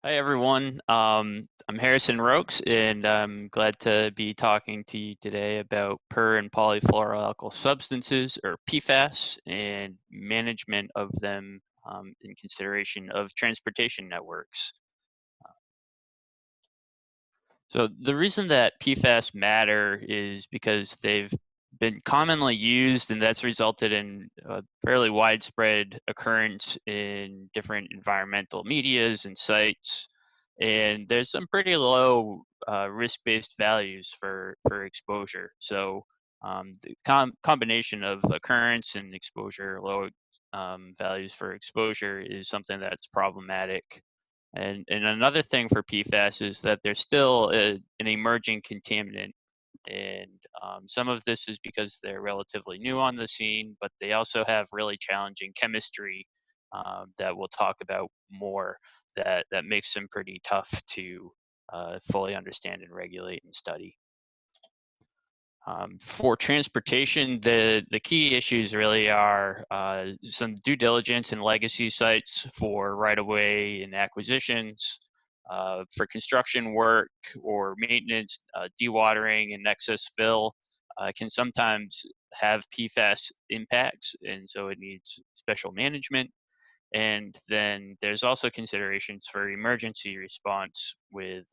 Hi, everyone. I'm Harrison Roakes, and I'm glad to be talking to you today about per and polyfluoroalkyl substances, or PFAS, and management of them in consideration of transportation networks. So the reason that PFAS matter is because they've been commonly used, and that's resulted in a fairly widespread occurrence in different environmental medias and sites. And there's some pretty low risk-based values for exposure. So the combination of occurrence and exposure, low values for exposure, is something that's problematic. And another thing for PFAS is that they're still an emerging contaminant. And some of this is because they're relatively new on the scene, but they also have really challenging chemistry that we'll talk about more that makes them pretty tough to fully understand and regulate and study. For transportation, the key issues really are some due diligence and legacy sites for right-of-way and acquisitions. For construction work or maintenance, dewatering and excess fill can sometimes have PFAS impacts, and so it needs special management. And then there's also considerations for emergency response with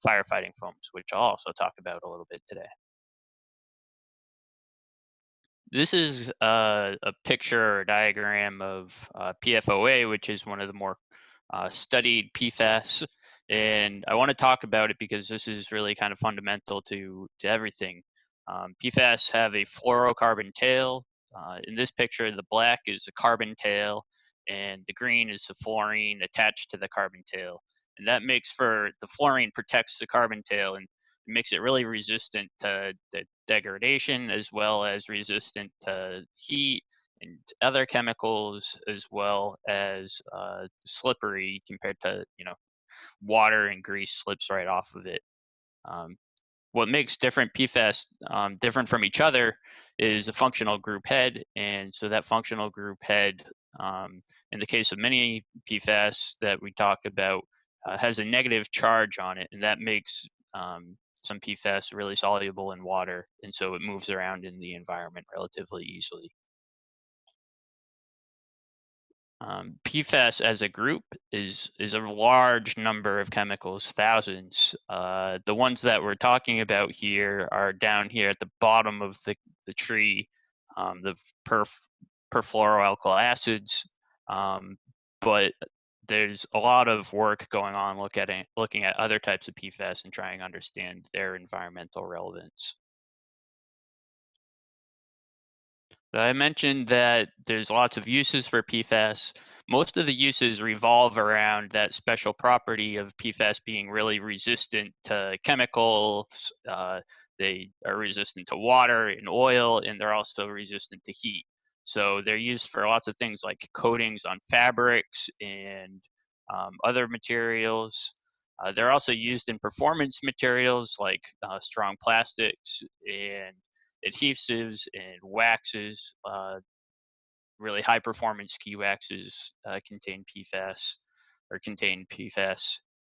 firefighting foams, which I'll also talk about a little bit today. This is a picture or diagram of PFOA, which is one of the more studied PFAS. And I want to talk about it because this is really kind of fundamental to everything. PFAS have a fluorocarbon tail. In this picture, the black is the carbon tail, and the green is the fluorine attached to the carbon tail. And that makes for the fluorine protects the carbon tail, and makes it really resistant to degradation, as well as resistant to heat and other chemicals, as well as slippery compared to water and grease slips right off of it. Um, what makes different PFAS different from each other is a functional group head, and so that functional group head, in the case of many PFAS that we talk about, has a negative charge on it, and that makes some PFAS really soluble in water, and so it moves around in the environment relatively easily. PFAS as a group is a large number of chemicals, thousands. The ones that we're talking about here are down here at the bottom of the tree, the perfluoroalkyl acids. Um, but there's a lot of work going on looking at other types of PFAS and trying to understand their environmental relevance. I mentioned that there's lots of uses for PFAS. Most of the uses revolve around that special property of PFAS being really resistant to chemicals. They are resistant to water and oil, and they're also resistant to heat. So they're used for lots of things like coatings on fabrics and other materials. They're also used in performance materials like strong plastics and adhesives and waxes. Really high performance key waxes contain PFAS.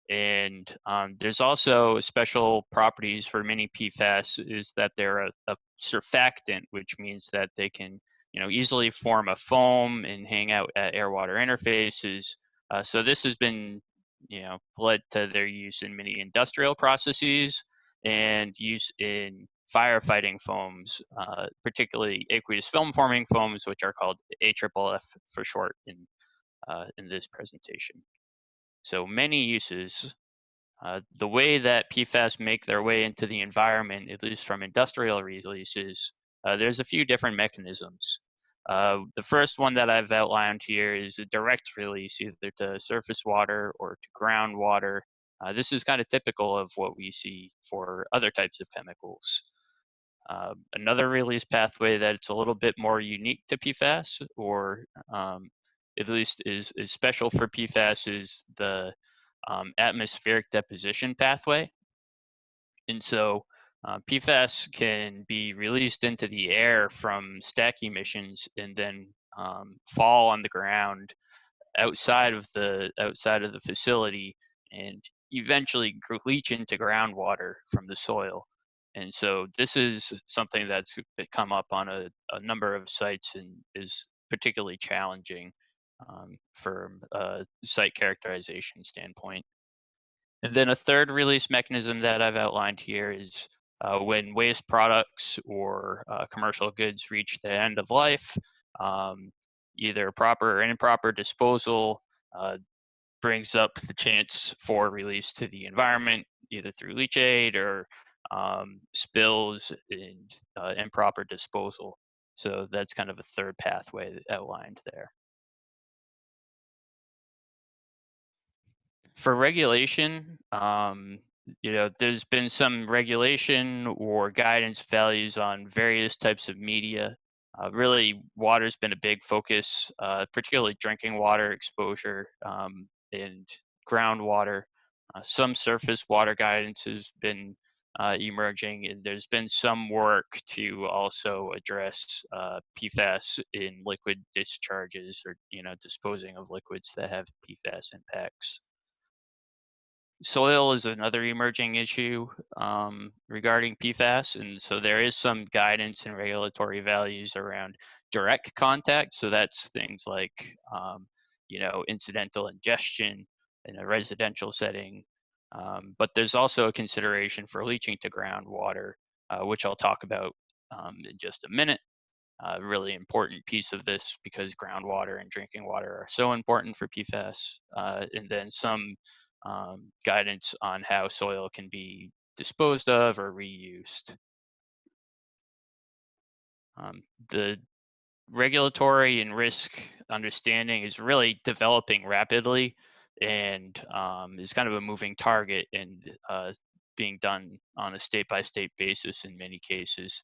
And there's also special properties for many PFAS is that they're a surfactant, which means that they can easily form a foam and hang out at air-water interfaces. So this has been led to their use in many industrial processes and use in firefighting foams, particularly aqueous film forming foams, which are called AFFF for short in this presentation. So many uses. The way that PFAS make their way into the environment, at least from industrial releases, there's a few different mechanisms. The first one that I've outlined here is a direct release, either to surface water or to groundwater. This is kind of typical of what we see for other types of chemicals. Another release pathway that's a little bit more unique to PFAS, or at least is special for PFAS, is the atmospheric deposition pathway. And so PFAS can be released into the air from stack emissions and then fall on the ground outside of the facility and eventually leach into groundwater from the soil. And so this is something that's come up on a number of sites and is particularly challenging from a site characterization standpoint. And then a third release mechanism that I've outlined here is when waste products or commercial goods reach the end of life, um, either proper or improper disposal uh, brings up the chance for release to the environment, either through leachate or spills and improper disposal. So that's kind of a third pathway outlined there. For regulation, there's been some regulation or guidance values on various types of media. Really, water's been a big focus, particularly drinking water exposure and groundwater. Some surface water guidance has been emerging, and there's been some work to also address PFAS in liquid discharges or disposing of liquids that have PFAS impacts. Soil is another emerging issue regarding PFAS, and so there is some guidance and regulatory values around direct contact. So that's things like, incidental ingestion in a residential setting. But there's also a consideration for leaching to groundwater, which I'll talk about in just a minute. Really important piece of this because groundwater and drinking water are so important for PFAS. And then some guidance on how soil can be disposed of or reused. The regulatory and risk understanding is really developing rapidly and is kind of a moving target and being done on a state by state basis in many cases.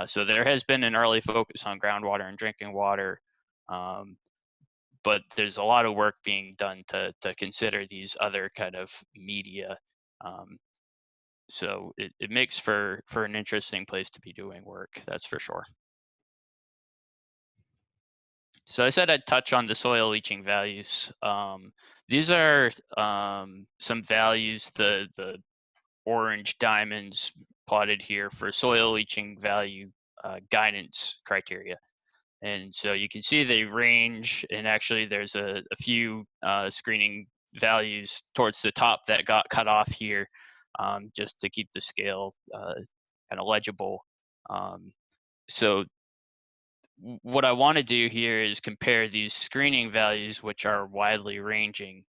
So there has been an early focus on groundwater and drinking water, um, but there's a lot of work being done to consider these other kind of media. Um, so it makes for an interesting place to be doing work, that's for sure. So I said I'd touch on the soil leaching values. These are some values, the orange diamonds plotted here for soil leaching value guidance criteria. And so you can see they range, and actually there's a few screening values towards the top that got cut off here just to keep the scale kind of legible. Um, so what I want to do here is compare these screening values, which are widely ranging,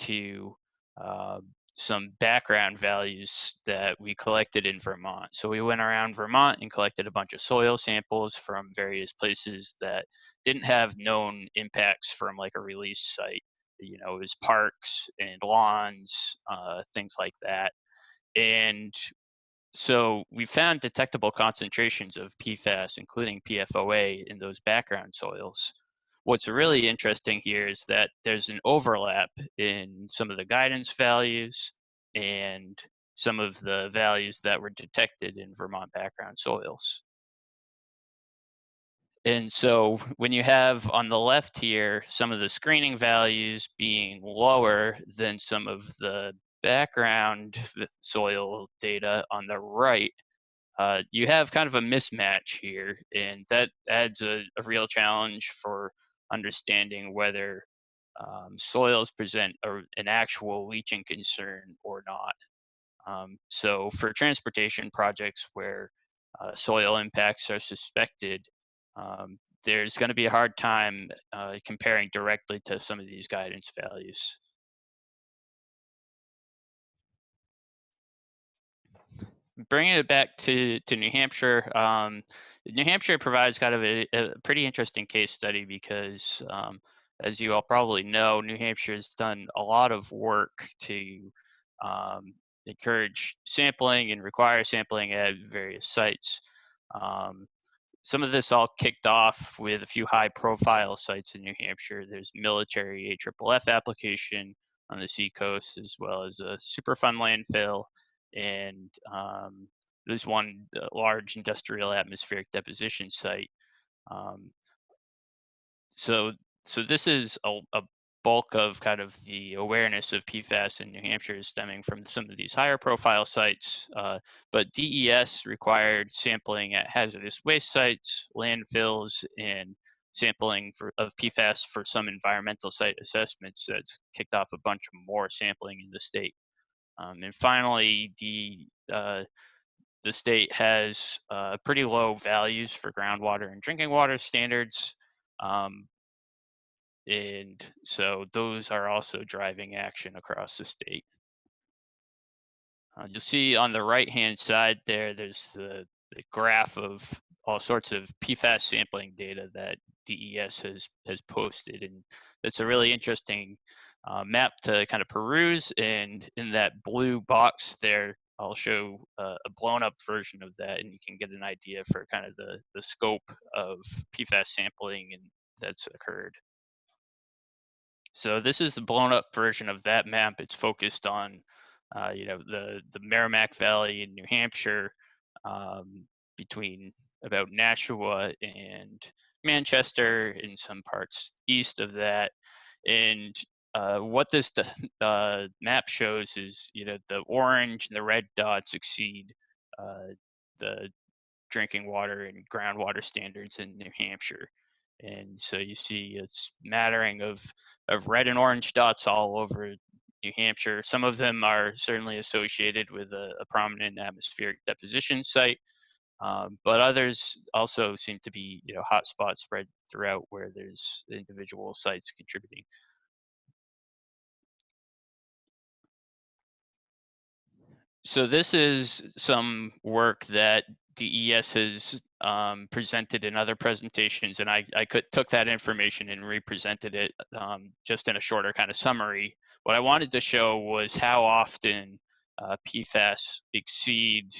to uh, some background values that we collected in Vermont. So we went around Vermont and collected a bunch of soil samples from various places that didn't have known impacts from like a release site. It was parks and lawns, things like that. And so we found detectable concentrations of PFAS, including PFOA, in those background soils. What's really interesting here is that there's an overlap in some of the guidance values and some of the values that were detected in Vermont background soils. And so when you have on the left here some of the screening values being lower than some of the background soil data on the right, you have kind of a mismatch here, and that adds a real challenge for understanding whether soils present an actual leaching concern or not. So for transportation projects where soil impacts are suspected, there's going to be a hard time comparing directly to some of these guidance values. Bringing it back to New Hampshire, New Hampshire provides kind of a pretty interesting case study because, as you all probably know, New Hampshire has done a lot of work to um, encourage sampling and require sampling at various sites. Um, some of this all kicked off with a few high-profile sites in New Hampshire. There's military AFFF application on the seacoast, as well as a Superfund landfill, and there's one large industrial atmospheric deposition site. Um, so, so this is a bulk of kind of the awareness of PFAS in New Hampshire is stemming from some of these higher profile sites, but DES required sampling at hazardous waste sites, landfills, and sampling of PFAS for some environmental site assessments. That's kicked off a bunch more sampling in the state. And finally, the state has pretty low values for groundwater and drinking water standards. And so those are also driving action across the state. You'll see on the right-hand side there's the graph of all sorts of PFAS sampling data that DES has posted, and it's a really interesting map to kind of peruse. And in that blue box there, I'll show a blown-up version of that, and you can get an idea for kind of the scope of PFAS sampling and that's occurred. So this is the blown up version of that map. It's focused on, the Merrimack Valley in New Hampshire, between about Nashua and Manchester, and some parts east of that. And what this map shows is, the orange and the red dots exceed the drinking water and groundwater standards in New Hampshire. And so you see a smattering of red and orange dots all over New Hampshire. Some of them are certainly associated with a prominent atmospheric deposition site, but others also seem to be, hot spots spread throughout where there's individual sites contributing. So this is some work that DES has presented in other presentations, and I took that information and represented it just in a shorter kind of summary. What I wanted to show was how often PFAS exceed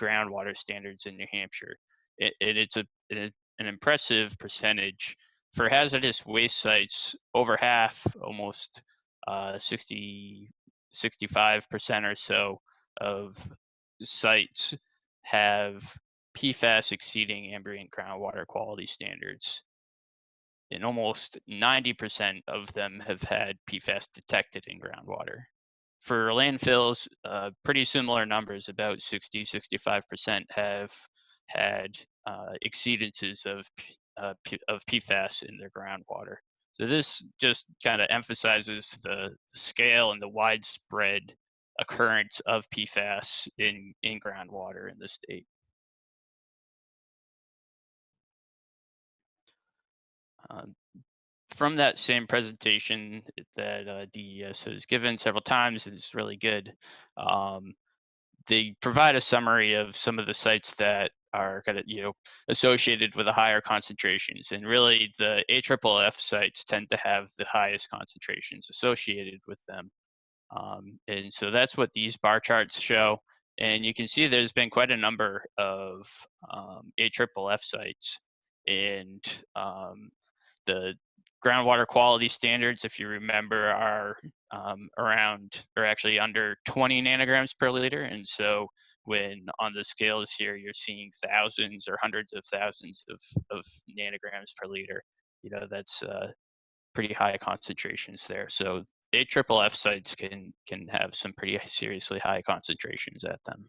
groundwater standards in New Hampshire. It's an impressive percentage. For hazardous waste sites, over half, almost 65% or so of sites have PFAS exceeding ambient groundwater quality standards. And almost 90% of them have had PFAS detected in groundwater. For landfills, pretty similar numbers, about 65% have had exceedances of PFAS in their groundwater. So this just kind of emphasizes the scale and the widespread occurrence of PFAS in groundwater in the state. From that same presentation that DES has given several times, and it's really good, they provide a summary of some of the sites that are kind of, associated with the higher concentrations. And really the AFFF sites tend to have the highest concentrations associated with them. And so that's what these bar charts show. And you can see there's been quite a number of AFFF sites. And the groundwater quality standards, if you remember, are around, or actually under 20 nanograms per liter. And so when on the scales here, you're seeing thousands or hundreds of thousands of nanograms per liter, that's pretty high concentrations there. So AFFF sites can have some pretty seriously high concentrations at them.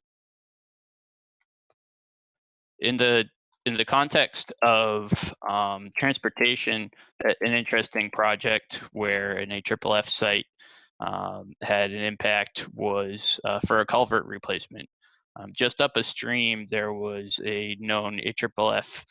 In the context of transportation, an interesting project where an AFFF site had an impact was for a culvert replacement. Just up a stream, there was a known AFFF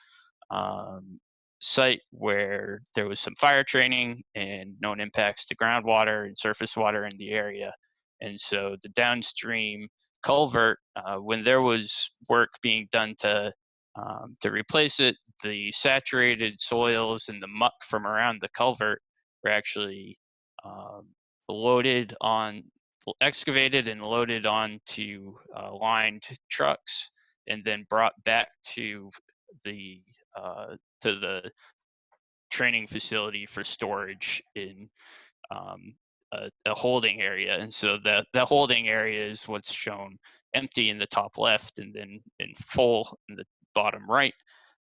site where there was some fire training and known impacts to groundwater and surface water in the area. And so the downstream culvert, when there was work being done to replace it, the saturated soils and the muck from around the culvert were actually excavated and loaded onto lined trucks, and then brought back to the training facility for storage in a holding area. And so that holding area is what's shown empty in the top left and then in full in the bottom right.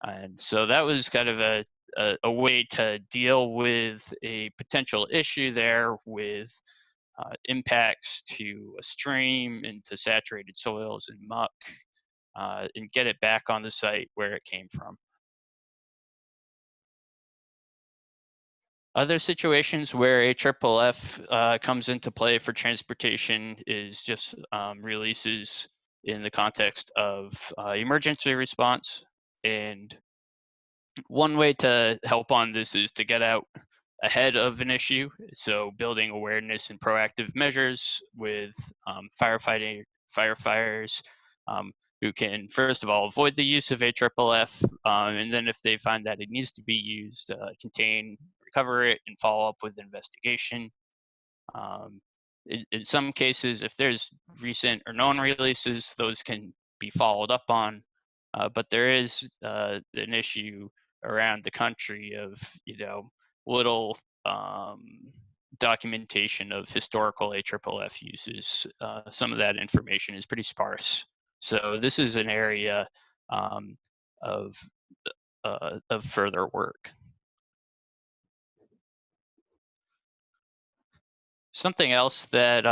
And so that was kind of a a way to deal with a potential issue there with impacts to a stream into saturated soils and muck, and get it back on the site where it came from. Other situations where AFFF comes into play for transportation is just releases in the context of emergency response. And one way to help on this is to get out ahead of an issue. So building awareness and proactive measures with firefighters who can, first of all, avoid the use of AFFF, and then if they find that it needs to be used, contain, recover it, and follow up with investigation. Um, in some cases, if there's recent or known releases, those can be followed up on. But there is an issue around the country of, little documentation of historical AFFF uses. Some of that information is pretty sparse. So this is an area um, of further work. Something else that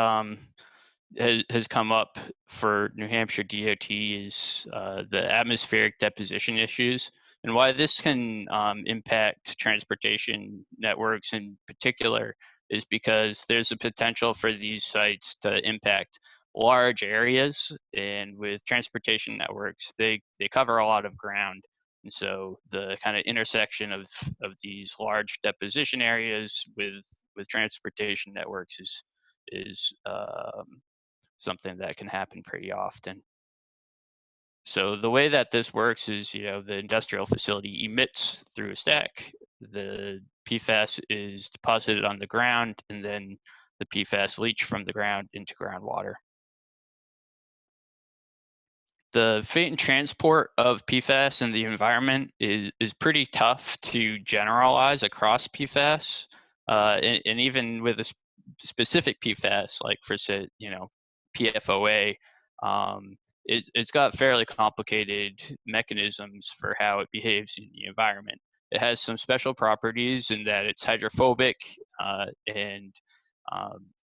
has come up for New Hampshire DOT is the atmospheric deposition issues, and why this can impact transportation networks in particular is because there's a potential for these sites to impact large areas, and with transportation networks, they cover a lot of ground. And so the kind of intersection of these large deposition areas with transportation networks is something that can happen pretty often. So the way that this works is, the industrial facility emits through a stack. The PFAS is deposited on the ground, and then the PFAS leach from the ground into groundwater. The fate and transport of PFAS in the environment is pretty tough to generalize across PFAS, and even with a specific PFAS, like for say, PFOA, it's got fairly complicated mechanisms for how it behaves in the environment. It has some special properties in that it's hydrophobic, and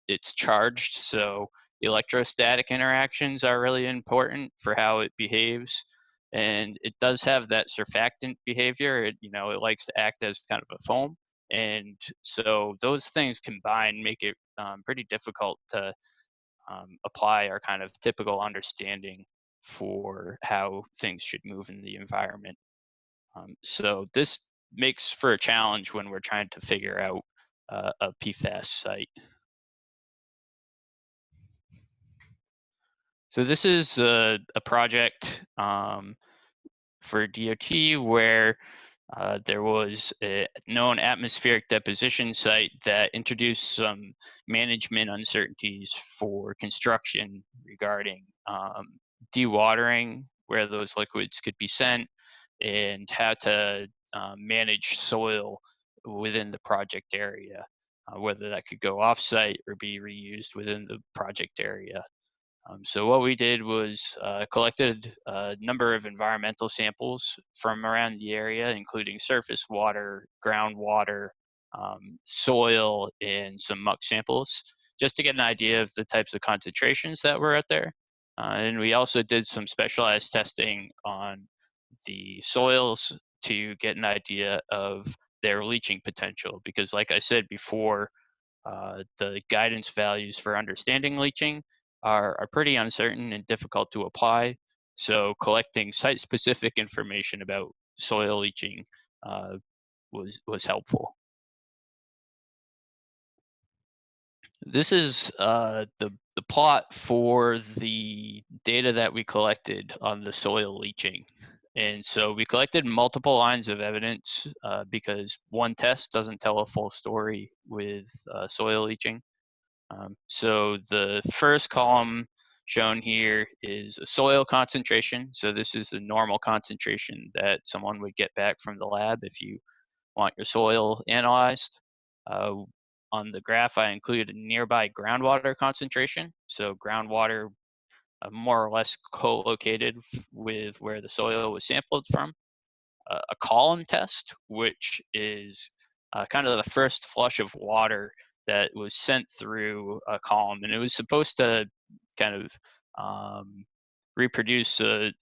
it's charged, so electrostatic interactions are really important for how it behaves. And it does have that surfactant behavior. It likes to act as kind of a foam. And so those things combined make it pretty difficult to apply our kind of typical understanding for how things should move in the environment. So this makes for a challenge when we're trying to figure out a PFAS site. So this is a project for DOT where there was a known atmospheric deposition site that introduced some management uncertainties for construction regarding dewatering, where those liquids could be sent, and how to manage soil within the project area, whether that could go offsite or be reused within the project area. So what we did was collected a number of environmental samples from around the area, including surface water, groundwater, soil, and some muck samples, just to get an idea of the types of concentrations that were out there. And we also did some specialized testing on the soils to get an idea of their leaching potential, because like I said before, the guidance values for understanding leaching are pretty uncertain and difficult to apply. So collecting site-specific information about soil leaching was helpful. This is the plot for the data that we collected on the soil leaching. And so we collected multiple lines of evidence because one test doesn't tell a full story with soil leaching. So the first column shown here is a soil concentration. So this is the normal concentration that someone would get back from the lab if you want your soil analyzed. On the graph, I included a nearby groundwater concentration. So groundwater more or less co-located with where the soil was sampled from. a column test, which is kind of the first flush of water that was sent through a column, and it was supposed to kind of reproduce a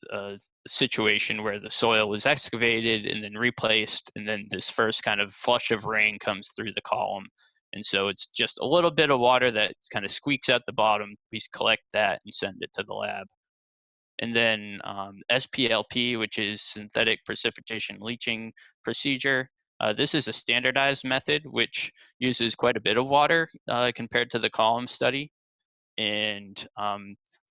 situation where the soil was excavated and then replaced, and then this first kind of flush of rain comes through the column. And so it's just a little bit of water that kind of squeaks at the bottom. We collect that and send it to the lab. And then SPLP, which is synthetic precipitation leaching procedure. This is a standardized method which uses quite a bit of water compared to the column study, and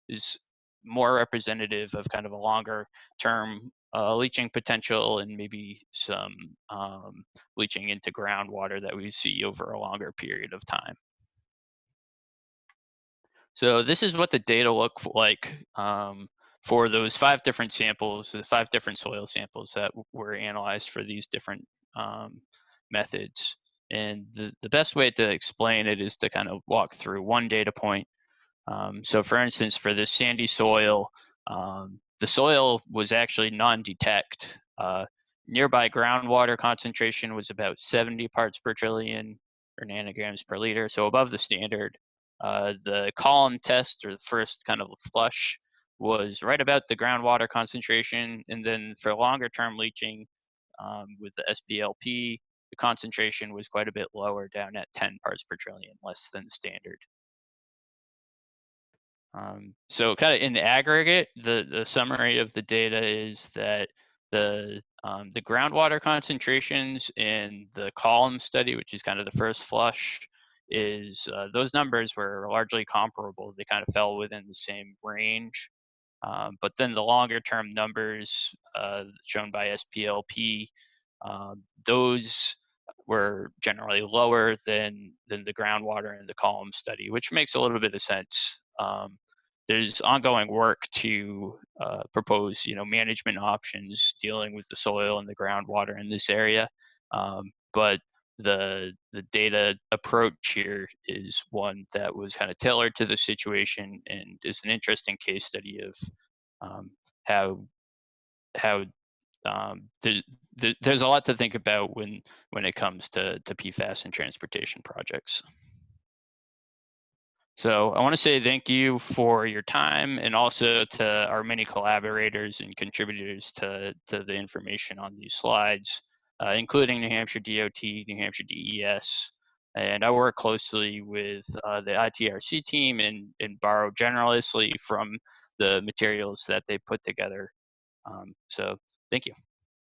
is more representative of kind of a longer term leaching potential, and maybe some leaching into groundwater that we see over a longer period of time. So this is what the data look like for those 5 different samples, the 5 different soil samples that were analyzed for these different methods. And the best way to explain it is to kind of walk through one data point. So for instance, for this sandy soil, the soil was actually non-detect. Nearby groundwater concentration was about 70 parts per trillion or nanograms per liter, so above the standard. The column test, or the first kind of flush, was right about the groundwater concentration, and then for longer term leaching with the SPLP, the concentration was quite a bit lower, down at 10 parts per trillion, less than standard. So kind of in the aggregate, the summary of the data is that the groundwater concentrations in the column study, which is kind of the first flush, is those numbers were largely comparable. They kind of fell within the same range. But then the longer term numbers shown by SPLP, those were generally lower than the groundwater in the column study, which makes a little bit of sense. There's ongoing work to propose, management options dealing with the soil and the groundwater in this area, but the data approach here is one that was kind of tailored to the situation, and is an interesting case study of how there's a lot to think about when it comes to PFAS and transportation projects. So I want to say thank you for your time, and also to our many collaborators and contributors to the information on these slides, including New Hampshire DOT, New Hampshire DES. And I work closely with the ITRC team and borrow generously from the materials that they put together. So thank you.